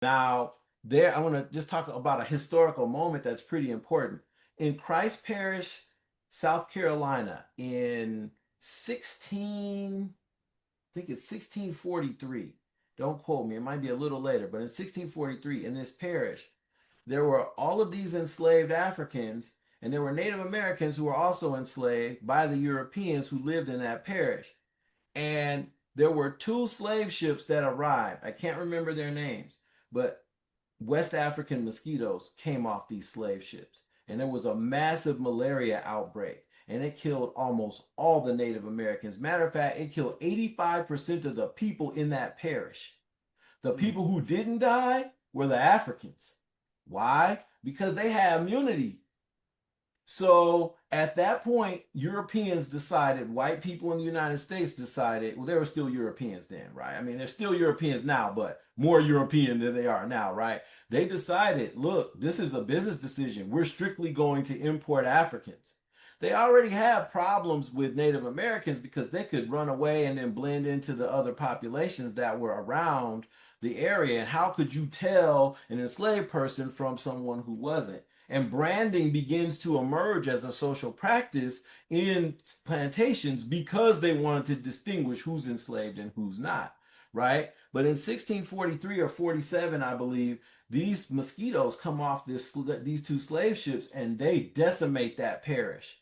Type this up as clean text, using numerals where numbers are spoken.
Now, there, I want to just talk about a historical moment that's pretty important. In Price Parish, South Carolina, in 16, I think it's 1643. Don't quote me, it might be a little later, but in 1643, in this parish, there were all of these enslaved Africans, and there were Native Americans who were also enslaved by the Europeans who lived in that parish. And there were two slave ships that arrived. I can't remember their names, but West African mosquitoes came off these slave ships. And there was a massive malaria outbreak. And it killed almost all the Native Americans. Matter of fact, it killed 85% of the people in that parish. The Mm. people who didn't die were the Africans. Why? Because they had immunity. So at that point, Europeans decided, white people in the United States decided, well, they were still Europeans then, right? I mean, they're still Europeans now, but more European than they are now, right? They decided, look, this is a business decision. We're strictly going to import Africans. They already have problems with Native Americans because they could run away and then blend into the other populations that were around the area. And how could you tell an enslaved person from someone who wasn't? And branding begins to emerge as a social practice in plantations because they wanted to distinguish who's enslaved and who's not, right? But in 1643 or 47, I believe, these mosquitoes come off these two slave ships and they decimate that parish.